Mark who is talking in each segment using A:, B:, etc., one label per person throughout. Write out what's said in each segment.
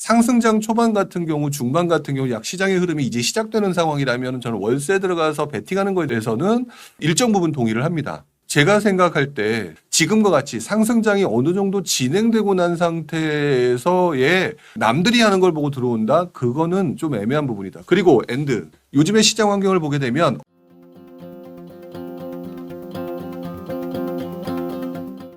A: 상승장 초반 같은 경우, 중반 같은 경우 약 시장의 흐름이 이제 시작되는 상황이라면 저는 월세 들어가서 베팅하는 거에 대해서는 일정 부분 동의를 합니다. 제가 생각할 때 지금과 같이 상승장이 어느 정도 진행되고 난 상태에서의 남들이 하는 걸 보고 들어온다? 그거는 좀 애매한 부분이다. 그리고 엔드. 요즘의 시장 환경을 보게 되면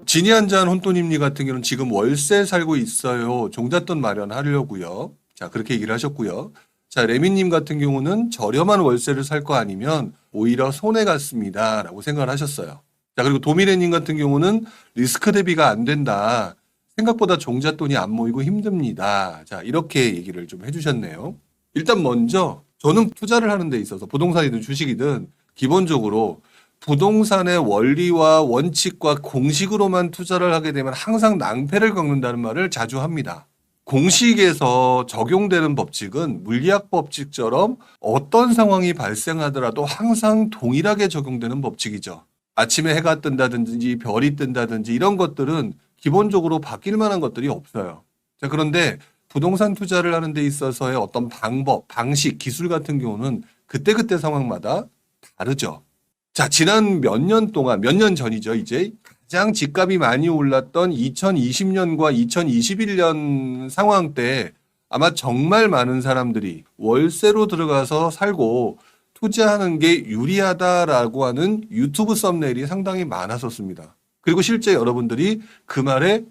A: 진이 한잔 혼돈입니 같은 경우는 지금 월세 살고 있어요. 종잣돈 마련하려고요. 자, 그렇게 얘기를 하셨고요. 자, 레미님 같은 경우는 저렴한 월세를 살 거 아니면 오히려 손해 같습니다. 라고 생각을 하셨어요. 자, 그리고 도미래님 같은 경우는 리스크 대비가 안 된다. 생각보다 종잣돈이 안 모이고 힘듭니다. 자, 이렇게 얘기를 좀 해주셨네요. 일단 먼저 저는 투자를 하는 데 있어서 부동산이든 주식이든 기본적으로 부동산의 원리와 원칙과 공식으로만 투자를 하게 되면 항상 낭패를 겪는다는 말을 자주 합니다. 공식에서 적용되는 법칙은 물리학 법칙처럼 어떤 상황이 발생하더라도 항상 동일하게 적용되는 법칙이죠. 아침에 해가 뜬다든지 별이 뜬다든지 이런 것들은 기본적으로 바뀔 만한 것들이 없어요. 자, 그런데 부동산 투자를 하는 데 있어서의 어떤 방법, 방식, 기술 같은 경우는 그때그때 상황마다 다르죠. 자, 지난 몇 년 동안, 몇 년 전이죠, 이제. 가장 집값이 많이 올랐던 2020년과 2021년 상황 때 아마 정말 많은 사람들이 월세로 들어가서 살고 투자하는 게 유리하다라고 하는 유튜브 썸네일이 상당히 많았었습니다. 그리고 실제 여러분들이 그 말에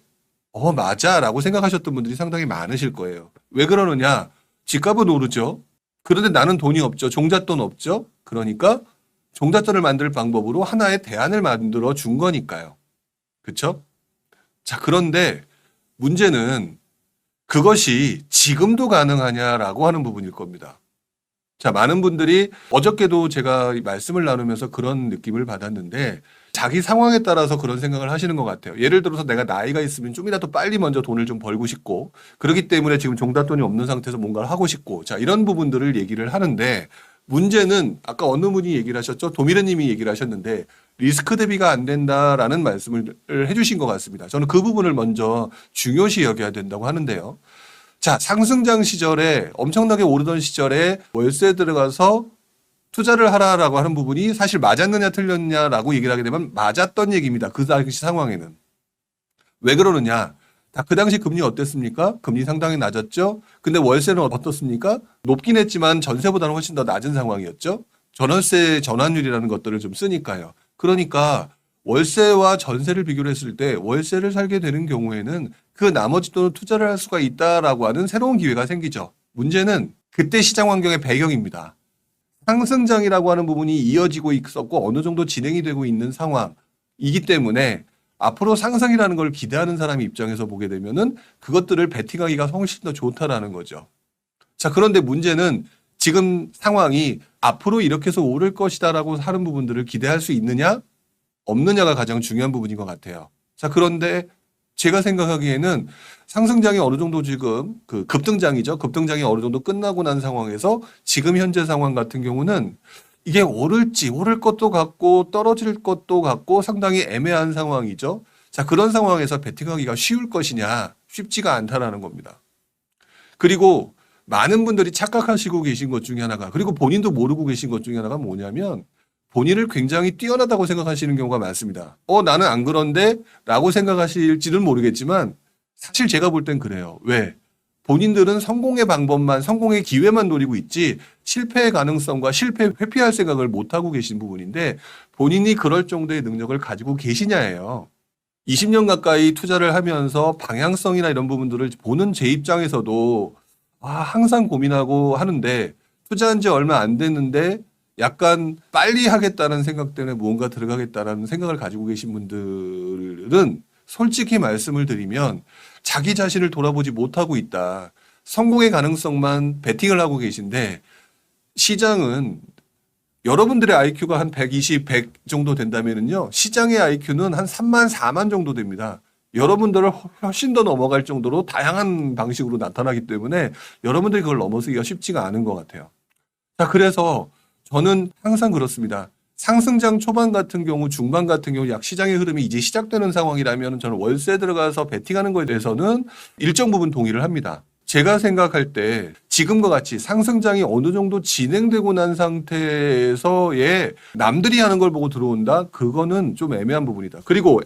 A: 맞아 라고 생각하셨던 분들이 상당히 많으실 거예요. 왜 그러느냐? 집값은 오르죠. 그런데 나는 돈이 없죠. 종잣돈 없죠. 그러니까 종잣돈을 만들 방법으로 하나의 대안을 만들어 준 거니까요. 그렇죠? 자, 그런데 문제는 그것이 지금도 가능하냐라고 하는 부분일 겁니다. 자, 많은 분들이 어저께도 제가 말씀을 나누면서 그런 느낌을 받았는데 자기 상황에 따라서 그런 생각을 하시는 것 같아요. 예를 들어서 내가 나이가 있으면 좀이라도 빨리 먼저 돈을 좀 벌고 싶고 그렇기 때문에 지금 종잣돈이 없는 상태에서 뭔가를 하고 싶고 자, 이런 부분들을 얘기를 하는데 문제는 아까 어느 분이 얘기를 하셨죠? 도미래 님이 얘기를 하셨는데 리스크 대비가 안 된다라는 말씀을 해주신 것 같습니다. 저는 그 부분을 먼저 중요시 여겨야 된다고 하는데요. 자, 상승장 시절에 엄청나게 오르던 시절에 월세 들어가서 투자를 하라라고 하는 부분이 사실 맞았느냐 틀렸느냐라고 얘기를 하게 되면 맞았던 얘기입니다. 그 당시 상황에는. 왜 그러느냐? 그 당시 금리 어땠습니까? 금리 상당히 낮았죠. 근데 월세는 어떻습니까? 높긴 했지만 전세보다는 훨씬 더 낮은 상황이었죠. 전월세 전환율이라는 것들을 좀 쓰니까요. 그러니까 월세와 전세를 비교를 했을 때 월세를 살게 되는 경우에는 그 나머지 돈을 투자를 할 수가 있다라고 하는 새로운 기회가 생기죠. 문제는 그때 시장 환경의 배경입니다. 상승장이라고 하는 부분이 이어지고 있었고 어느 정도 진행이 되고 있는 상황이기 때문에 앞으로 상승이라는 걸 기대하는 사람 입장에서 보게 되면은 그것들을 베팅하기가 훨씬 더 좋다라는 거죠. 자, 그런데 문제는 지금 상황이 앞으로 이렇게 해서 오를 것이다라고 하는 부분들을 기대할 수 있느냐, 없느냐가 가장 중요한 부분인 것 같아요. 자, 그런데 제가 생각하기에는 상승장이 어느 정도 지금 그 급등장이죠. 급등장이 어느 정도 끝나고 난 상황에서 지금 현재 상황 같은 경우는 이게 오를 것도 같고 떨어질 것도 같고 상당히 애매한 상황이죠. 자, 그런 상황에서 베팅하기가 쉬울 것이냐? 쉽지가 않다라는 겁니다. 그리고 많은 분들이 착각하시고 계신 것 중에 하나가 그리고 본인도 모르고 계신 것 중에 하나가 뭐냐면 본인을 굉장히 뛰어나다고 생각하시는 경우가 많습니다. 나는 안 그런데? 라고 생각하실지는 모르겠지만 사실 제가 볼 땐 그래요. 왜? 본인들은 성공의 방법만, 성공의 기회만 노리고 있지 실패의 가능성과 실패 회피할 생각을 못하고 계신 부분인데 본인이 그럴 정도의 능력을 가지고 계시냐예요. 20년 가까이 투자를 하면서 방향성이나 이런 부분들을 보는 제 입장에서도 항상 고민하고 하는데 투자한 지 얼마 안 됐는데 약간 빨리 하겠다는 생각 때문에 무언가 들어가겠다라는 생각을 가지고 계신 분들은 솔직히 말씀을 드리면 자기 자신을 돌아보지 못하고 있다. 성공의 가능성만 베팅을 하고 계신데 시장은 여러분들의 IQ가 한 120, 100 정도 된다면요. 시장의 IQ는 한 3만, 4만 정도 됩니다. 여러분들을 훨씬 더 넘어갈 정도로 다양한 방식으로 나타나기 때문에 여러분들이 그걸 넘어서기가 쉽지가 않은 것 같아요. 자, 그래서 저는 항상 그렇습니다. 상승장 초반 같은 경우, 중반 같은 경우 약 시장의 흐름이 이제 시작되는 상황이라면 저는 월세 들어가서 베팅하는 거에 대해서는 일정 부분 동의를 합니다. 제가 생각할 때 지금과 같이 상승장이 어느 정도 진행되고 난 상태에서의 남들이 하는 걸 보고 들어온다? 그거는 좀 애매한 부분이다. 그리고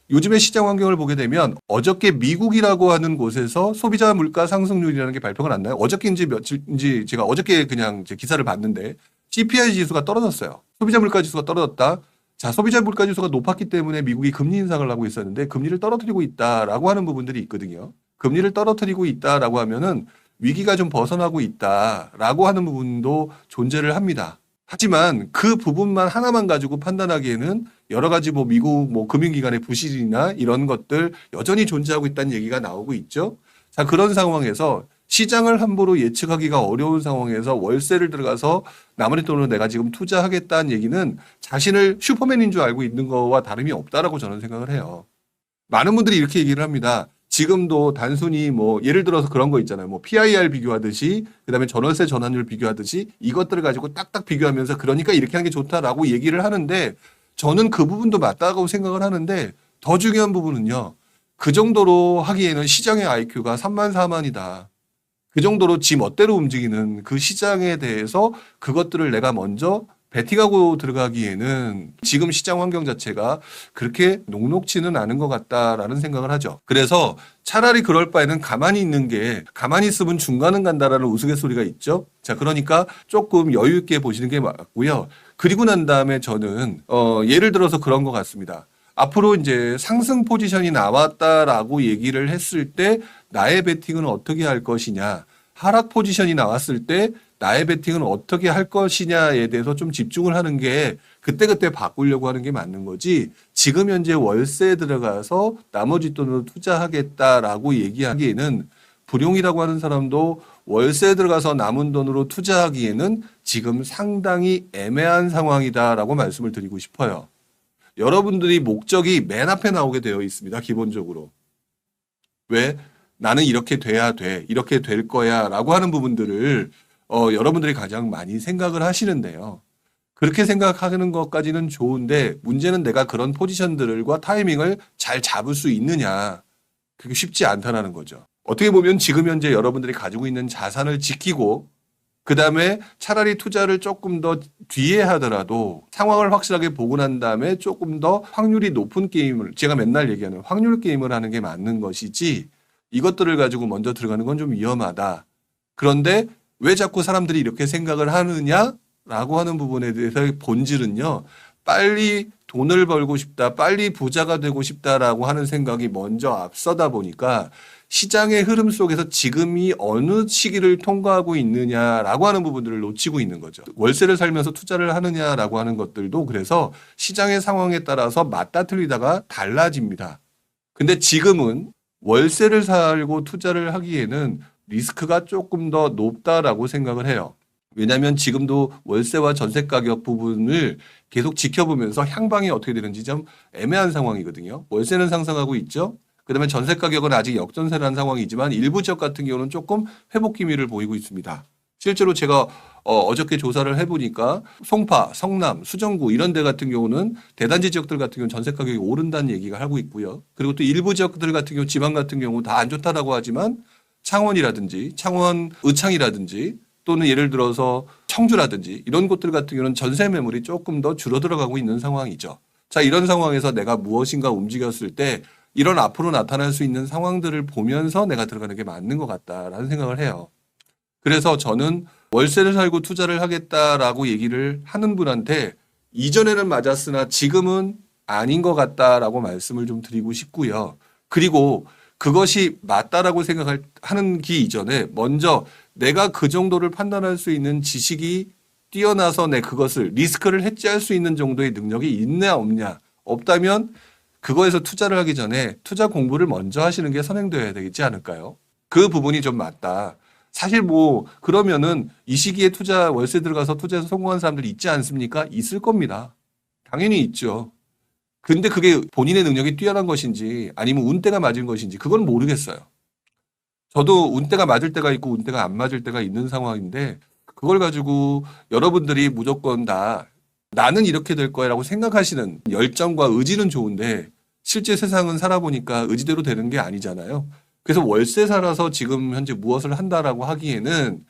A: 요즘의 시장 환경을 보게 되면 어저께 미국이라고 하는 곳에서 소비자 물가 상승률이라는 게 발표가 났나요? 어저께인지 며칠인지 제가 어저께 그냥 제 기사를 봤는데 CPI 지수가 떨어졌어요. 소비자 물가 지수가 떨어졌다. 자, 소비자 물가 지수가 높았기 때문에 미국이 금리 인상을 하고 있었는데 금리를 떨어뜨리고 있다라고 하는 부분들이 있거든요. 금리를 떨어뜨리고 있다라고 하면은 위기가 좀 벗어나고 있다라고 하는 부분도 존재를 합니다. 하지만 그 부분만 하나만 가지고 판단하기에는 여러 가지 뭐 미국 뭐 금융기관의 부실이나 이런 것들 여전히 존재하고 있다는 얘기가 나오고 있죠. 자, 그런 상황에서 시장을 함부로 예측하기가 어려운 상황에서 월세를 들어가서 나머지 돈으로 내가 지금 투자하겠다는 얘기는 자신을 슈퍼맨인 줄 알고 있는 거와 다름이 없다라고 저는 생각을 해요. 많은 분들이 이렇게 얘기를 합니다. 지금도 단순히 뭐 예를 들어서 그런 거 있잖아요. 뭐 PIR 비교하듯이 그다음에 전월세 전환율 비교하듯이 이것들을 가지고 딱딱 비교하면서 그러니까 이렇게 하는 게 좋다라고 얘기를 하는데 저는 그 부분도 맞다고 생각을 하는데 더 중요한 부분은요. 그 정도로 하기에는 시장의 IQ가 3만 4만이다. 그 정도로 지 멋대로 움직이는 그 시장에 대해서 그것들을 내가 먼저 베팅하고 들어가기에는 지금 시장 환경 자체가 그렇게 녹록지는 않은 것 같다라는 생각을 하죠. 그래서 차라리 그럴 바에는 가만히 있는 게 가만히 있으면 중간은 간다라는 우스갯소리가 있죠. 자, 그러니까 조금 여유 있게 보시는 게 맞고요. 그리고 난 다음에 저는 예를 들어서 그런 것 같습니다. 앞으로 이제 상승 포지션이 나왔다라고 얘기를 했을 때 나의 베팅은 어떻게 할 것이냐. 하락 포지션이 나왔을 때 나의 베팅은 어떻게 할 것이냐에 대해서 좀 집중을 하는 게 그때그때 바꾸려고 하는 게 맞는 거지 지금 현재 월세에 들어가서 나머지 돈으로 투자하겠다라고 얘기하기에는 불용이라고 하는 사람도 월세에 들어가서 남은 돈으로 투자하기에는 지금 상당히 애매한 상황이다라고 말씀을 드리고 싶어요. 여러분들이 목적이 맨 앞에 나오게 되어 있습니다. 기본적으로. 왜? 나는 이렇게 돼야 돼. 이렇게 될 거야. 라고 하는 부분들을 여러분들이 가장 많이 생각을 하시는데요. 그렇게 생각하는 것까지는 좋은데 문제는 내가 그런 포지션들과 타이밍을 잘 잡을 수 있느냐. 그게 쉽지 않다는 거죠. 어떻게 보면 지금 현재 여러분들이 가지고 있는 자산을 지키고 그다음에 차라리 투자를 조금 더 뒤에 하더라도 상황을 확실하게 보고 난 다음에 조금 더 확률이 높은 게임을 제가 맨날 얘기하는 확률 게임을 하는 게 맞는 것이지 이것들을 가지고 먼저 들어가는 건 좀 위험하다. 그런데 왜 자꾸 사람들이 이렇게 생각을 하느냐라고 하는 부분에 대해서의 본질은요. 빨리 돈을 벌고 싶다, 빨리 부자가 되고 싶다라고 하는 생각이 먼저 앞서다 보니까 시장의 흐름 속에서 지금이 어느 시기를 통과하고 있느냐라고 하는 부분들을 놓치고 있는 거죠. 월세를 살면서 투자를 하느냐라고 하는 것들도 그래서 시장의 상황에 따라서 맞다 틀리다가 달라집니다. 근데 지금은 월세를 살고 투자를 하기에는 리스크가 조금 더 높다라고 생각을 해요. 왜냐하면 지금도 월세와 전세 가격 부분을 계속 지켜보면서 향방이 어떻게 되는지 좀 애매한 상황이거든요. 월세는 상승하고 있죠. 그다음에 전세 가격은 아직 역전세라는 상황이지만 일부 지역 같은 경우는 조금 회복 기미를 보이고 있습니다. 실제로 제가 어저께 조사를 해보니까 송파, 성남, 수정구 이런 데 같은 경우는 대단지 지역들 같은 경우는 전세 가격이 오른다는 얘기가 하고 있고요. 그리고 또 일부 지역들 같은 경우 지방 같은 경우 다 안 좋다라고 하지만 창원이라든지 창원 의창이라든지 또는 예를 들어서 청주라든지 이런 곳들 같은 경우는 전세 매물이 조금 더 줄어들어가고 있는 상황이죠. 자, 이런 상황에서 내가 무엇인가 움직였을 때 이런 앞으로 나타날 수 있는 상황들을 보면서 내가 들어가는 게 맞는 것 같다라는 생각을 해요. 그래서 저는 월세를 살고 투자를 하겠다라고 얘기를 하는 분한테 이전에는 맞았으나 지금은 아닌 것 같다라고 말씀을 좀 드리고 싶고요. 그리고 그것이 맞다라고 생각하는 기 이전에 먼저 내가 그 정도를 판단할 수 있는 지식이 뛰어나서 내 그것을 리스크를 해지할 수 있는 정도의 능력이 있냐 없냐. 없다면 그거에서 투자를 하기 전에 투자 공부를 먼저 하시는 게 선행되어야 되지 않을까요? 그 부분이 좀 맞다. 사실 뭐 그러면은 이 시기에 투자 월세 들어가서 투자해서 성공한 사람들이 있지 않습니까? 있을 겁니다. 당연히 있죠. 근데 그게 본인의 능력이 뛰어난 것인지 아니면 운때가 맞은 것인지 그건 모르겠어요. 저도 운때가 맞을 때가 있고 운때가 안 맞을 때가 있는 상황인데 그걸 가지고 여러분들이 무조건 다 나는 이렇게 될 거야라고 생각하시는 열정과 의지는 좋은데 실제 세상은 살아보니까 의지대로 되는 게 아니잖아요. 그래서 월세 살아서 지금 현재 무엇을 한다라고 하기에는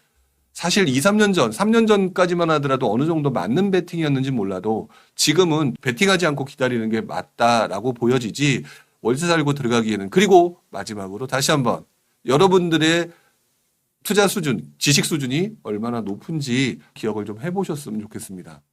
A: 사실 2, 3년 전, 3년 전까지만 하더라도 어느 정도 맞는 베팅이었는지 몰라도 지금은 베팅하지 않고 기다리는 게 맞다라고 보여지지 월세 살고 들어가기에는. 그리고 마지막으로 다시 한번 여러분들의 투자 수준, 지식 수준이 얼마나 높은지 기억을 좀 해보셨으면 좋겠습니다.